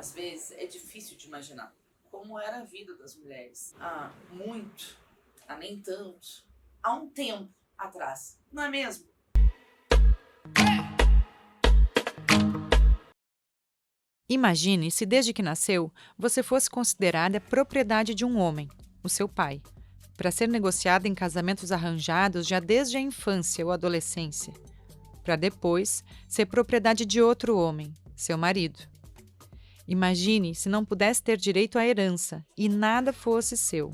Às vezes é difícil de imaginar como era a vida das mulheres há muito, há nem tanto, há um tempo atrás, não é mesmo? Imagine se desde que nasceu você fosse considerada propriedade de um homem, o seu pai, para ser negociada em casamentos arranjados já desde a infância ou adolescência, para depois ser propriedade de outro homem, seu marido. Imagine se não pudesse ter direito à herança e nada fosse seu.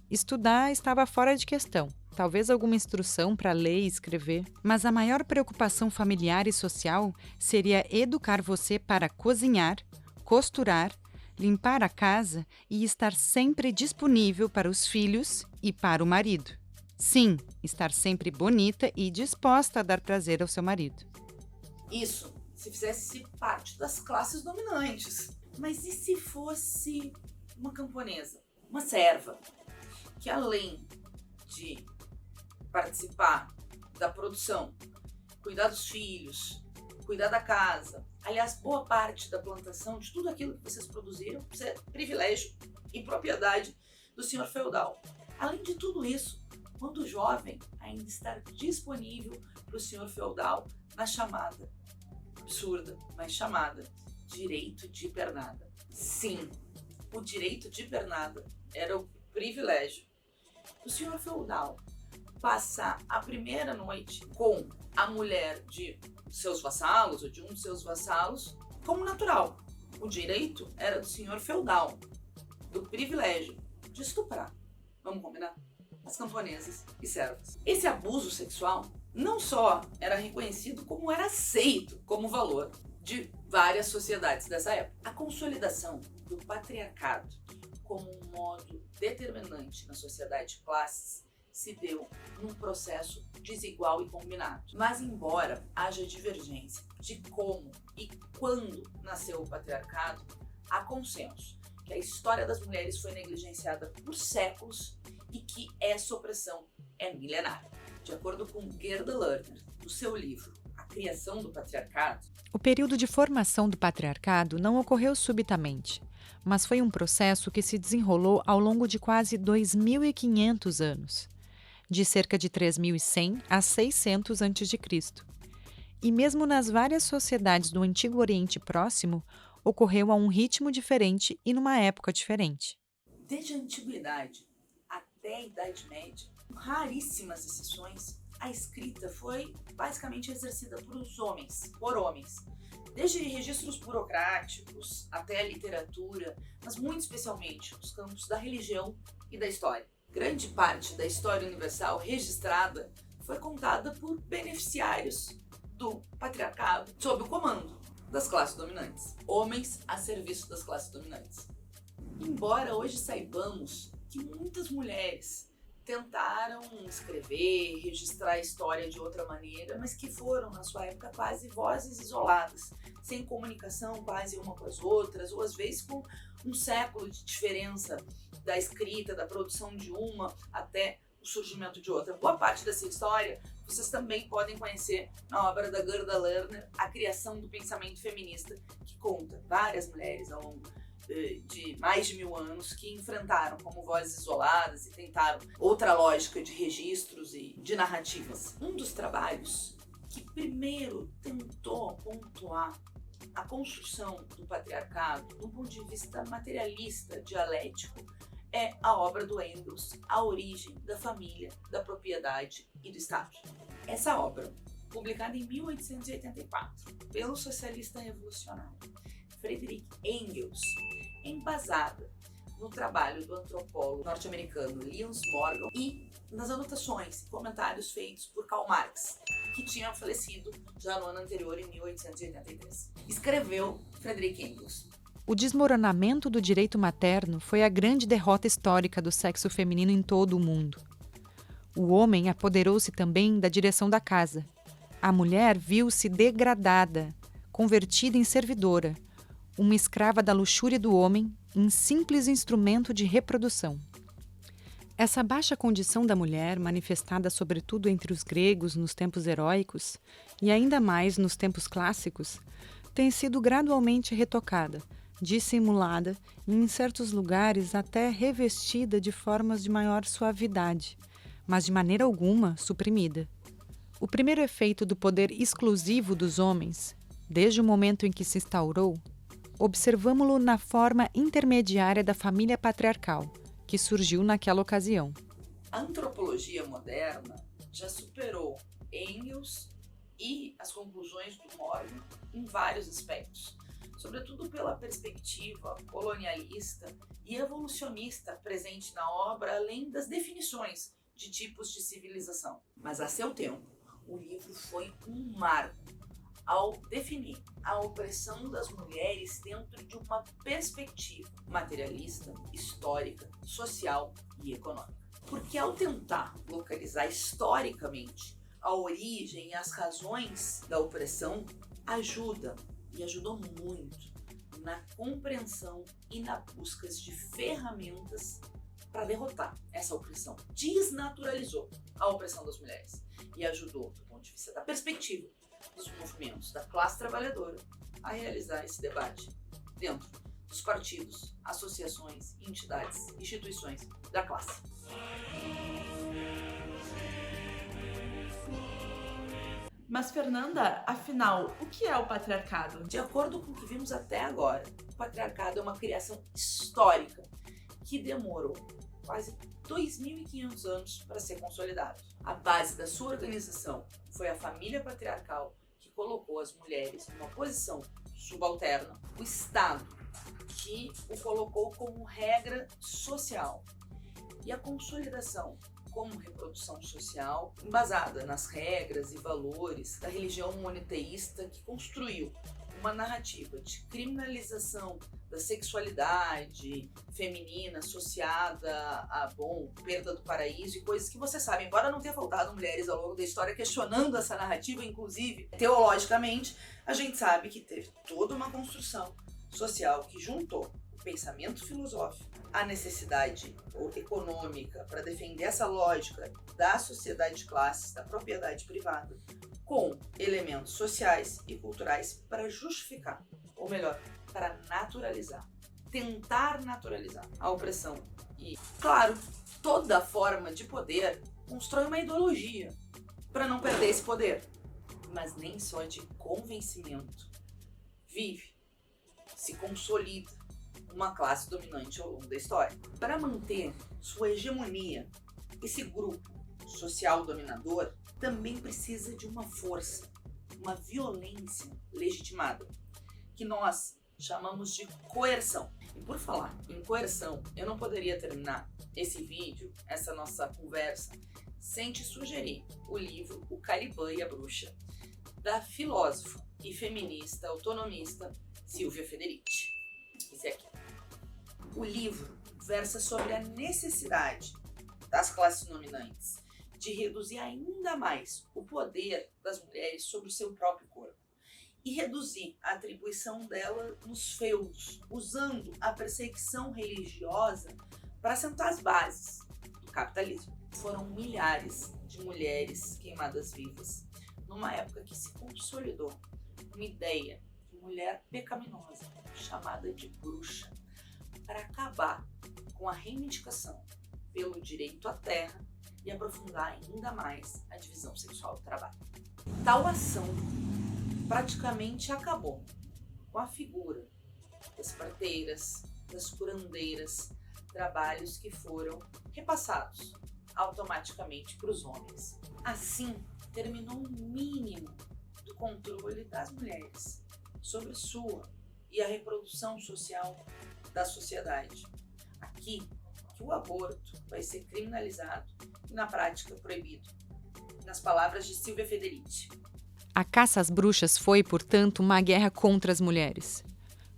Estudar estava fora de questão, talvez alguma instrução para ler e escrever, mas a maior preocupação familiar e social seria educar você para cozinhar, costurar, limpar a casa e estar sempre disponível para os filhos e para o marido. Sim, estar sempre bonita e disposta a dar prazer ao seu marido. Isso se fizesse parte das classes dominantes. Mas e se fosse uma camponesa, uma serva, que além de participar da produção, cuidar dos filhos, cuidar da casa, aliás, boa parte da plantação, de tudo aquilo que vocês produziram, isso é privilégio e propriedade do senhor feudal. Além de tudo isso, quando jovem, ainda estar disponível para o senhor feudal na chamada, absurda, mas chamada, direito de pernada. Sim, o direito de pernada era o privilégio do senhor feudal passar a primeira noite com a mulher de seus vassalos ou de um de seus vassalos como natural. O direito era do senhor feudal, do privilégio de estuprar. Vamos combinar? As camponesas e servas. Esse abuso sexual não só era reconhecido, como era aceito como valor de várias sociedades dessa época. A consolidação do patriarcado como um modo determinante na sociedade de classes se deu num processo desigual e combinado. Mas embora haja divergência de como e quando nasceu o patriarcado, há consenso que a história das mulheres foi negligenciada por séculos e que essa opressão é milenar. De acordo com Gerda Lerner, no seu livro A Criação do Patriarcado, o período de formação do patriarcado não ocorreu subitamente, mas foi um processo que se desenrolou ao longo de quase 2.500 anos, de cerca de 3.100 a 600 a.C. E mesmo nas várias sociedades do Antigo Oriente Próximo, ocorreu a um ritmo diferente e numa época diferente. Desde a Antiguidade até a Idade Média, com raríssimas exceções, a escrita foi basicamente exercida por homens. Desde registros burocráticos até a literatura, mas muito especialmente nos campos da religião e da história. Grande parte da história universal registrada foi contada por beneficiários do patriarcado sob o comando das classes dominantes, homens a serviço das classes dominantes. Embora hoje saibamos que muitas mulheres tentaram escrever, registrar a história de outra maneira, mas que foram, na sua época, quase vozes isoladas, sem comunicação quase uma com as outras, ou às vezes com um século de diferença da escrita, da produção de uma até o surgimento de outra. Boa parte dessa história vocês também podem conhecer na obra da Gerda Lerner, A Criação do Pensamento Feminista, que conta várias mulheres ao longo de mais de 1000 anos que enfrentaram como vozes isoladas e tentaram outra lógica de registros e de narrativas. Um dos trabalhos que primeiro tentou pontuar a construção do patriarcado do ponto de vista materialista, dialético, é a obra do Engels, A Origem da Família, da Propriedade e do Estado. Essa obra, publicada em 1884 pelo socialista revolucionário Friedrich Engels, é embasada no trabalho do antropólogo norte-americano Linus Morgan e nas anotações e comentários feitos por Karl Marx, que tinha falecido já no ano anterior, em 1883. Escreveu Friedrich Engels: o desmoronamento do direito materno foi a grande derrota histórica do sexo feminino em todo o mundo. O homem apoderou-se também da direção da casa. A mulher viu-se degradada, convertida em servidora, uma escrava da luxúria do homem, em simples instrumento de reprodução. Essa baixa condição da mulher, manifestada sobretudo entre os gregos nos tempos heróicos e ainda mais nos tempos clássicos, tem sido gradualmente retocada, dissimulada e, em certos lugares, até revestida de formas de maior suavidade, mas de maneira alguma suprimida. O primeiro efeito do poder exclusivo dos homens, desde o momento em que se instaurou, observamo-lo na forma intermediária da família patriarcal, que surgiu naquela ocasião. A antropologia moderna já superou Engels e as conclusões do Morgan em vários aspectos, sobretudo pela perspectiva colonialista e evolucionista presente na obra, além das definições de tipos de civilização. Mas a seu tempo, o livro foi um marco ao definir a opressão das mulheres dentro de uma perspectiva materialista, histórica, social e econômica. Porque ao tentar localizar historicamente a origem e as razões da opressão, ajuda e ajudou muito na compreensão e na busca de ferramentas para derrotar essa opressão. Desnaturalizou a opressão das mulheres e ajudou, do ponto de vista da perspectiva dos movimentos da classe trabalhadora, a realizar esse debate dentro dos partidos, associações, entidades, instituições da classe. Mas, Fernanda, afinal, o que é o patriarcado? De acordo com o que vimos até agora, o patriarcado é uma criação histórica que demorou quase 2.500 anos para ser consolidado. A base da sua organização foi a família patriarcal, que colocou as mulheres numa posição subalterna, o Estado, que o colocou como regra social, e a consolidação como reprodução social, embasada nas regras e valores da religião monoteísta, que construiu uma narrativa de criminalização da sexualidade feminina associada a, perda do paraíso e coisas que você sabe, embora não tenha faltado mulheres ao longo da história questionando essa narrativa, inclusive teologicamente, a gente sabe que teve toda uma construção social que juntou o pensamento filosófico, a necessidade econômica para defender essa lógica da sociedade de classes, da propriedade privada, com elementos sociais e culturais para justificar, ou melhor, para naturalizar, tentar naturalizar a opressão. E, claro, toda forma de poder constrói uma ideologia para não perder esse poder, mas nem só de convencimento vive, se consolida uma classe dominante ao longo da história. Para manter sua hegemonia, esse grupo social dominador também precisa de uma força, uma violência legitimada, que nós chamamos de coerção. E por falar em coerção, eu não poderia terminar esse vídeo, essa nossa conversa, sem te sugerir o livro O Caliban e a Bruxa, da filósofa e feminista autonomista Silvia Federici. Esse aqui. O livro versa sobre a necessidade das classes dominantes de reduzir ainda mais o poder das mulheres sobre o seu próprio corpo e reduzir a atribuição dela nos feudos, usando a perseguição religiosa para assentar as bases do capitalismo. Foram milhares de mulheres queimadas vivas, numa época que se consolidou uma ideia de mulher pecaminosa, chamada de bruxa, para acabar com a reivindicação pelo direito à terra e aprofundar ainda mais a divisão sexual do trabalho. Tal ação praticamente acabou com a figura das parteiras, das curandeiras, trabalhos que foram repassados automaticamente para os homens. Assim, terminou o mínimo do controle das mulheres sobre sua e a reprodução social da sociedade. Aqui, que o aborto vai ser criminalizado e na prática proibido. Nas palavras de Silvia Federici. A caça às bruxas foi, portanto, uma guerra contra as mulheres.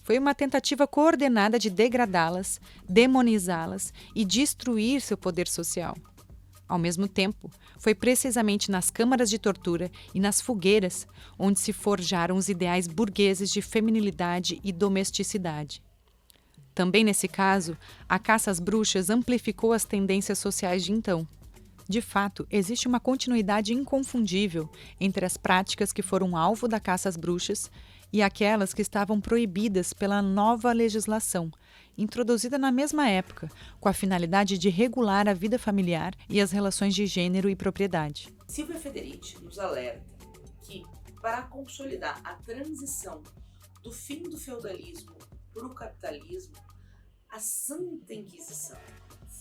Foi uma tentativa coordenada de degradá-las, demonizá-las e destruir seu poder social. Ao mesmo tempo, foi precisamente nas câmaras de tortura e nas fogueiras onde se forjaram os ideais burgueses de feminilidade e domesticidade. Também nesse caso, a caça às bruxas amplificou as tendências sociais de então. De fato, existe uma continuidade inconfundível entre as práticas que foram alvo da caça às bruxas e aquelas que estavam proibidas pela nova legislação, introduzida na mesma época, com a finalidade de regular a vida familiar e as relações de gênero e propriedade. Silvia Federici nos alerta que, para consolidar a transição do fim do feudalismo para o capitalismo, a Santa Inquisição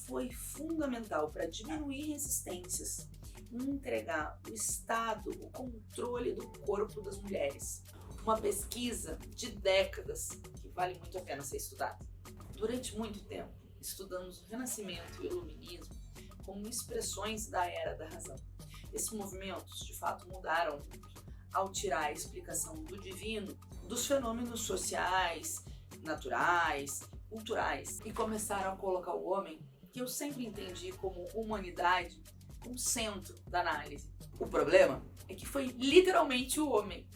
foi fundamental para diminuir resistências e entregar ao Estado o controle do corpo das mulheres. Uma pesquisa de décadas que vale muito a pena ser estudada. Durante muito tempo, estudamos o Renascimento e o Iluminismo como expressões da Era da Razão. Esses movimentos, de fato, mudaram muito ao tirar a explicação do divino dos fenômenos sociais, naturais, culturais, e começaram a colocar o homem, que eu sempre entendi como humanidade, no centro da análise. O problema é que foi literalmente o homem,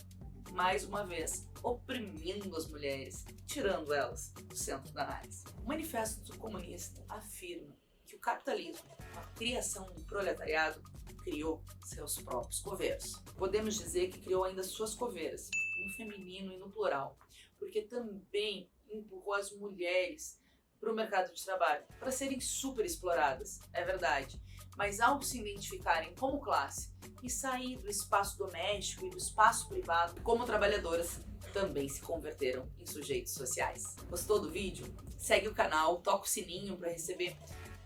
mais uma vez, oprimindo as mulheres, tirando elas do centro da análise. O Manifesto Comunista afirma que o capitalismo, com a criação do proletariado, criou seus próprios coveiros. Podemos dizer que criou ainda suas coveiras, no feminino e no plural, porque também empurrou as mulheres para o mercado de trabalho, para serem super exploradas, é verdade, mas ao se identificarem como classe e sair do espaço doméstico e do espaço privado, como trabalhadoras, também se converteram em sujeitos sociais. Gostou do vídeo? Segue o canal, toca o sininho para receber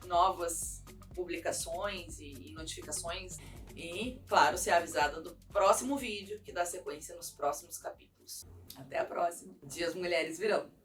novas publicações e notificações e, claro, ser avisada do próximo vídeo que dá sequência nos próximos capítulos. Até a próxima. Dias Mulheres Virão!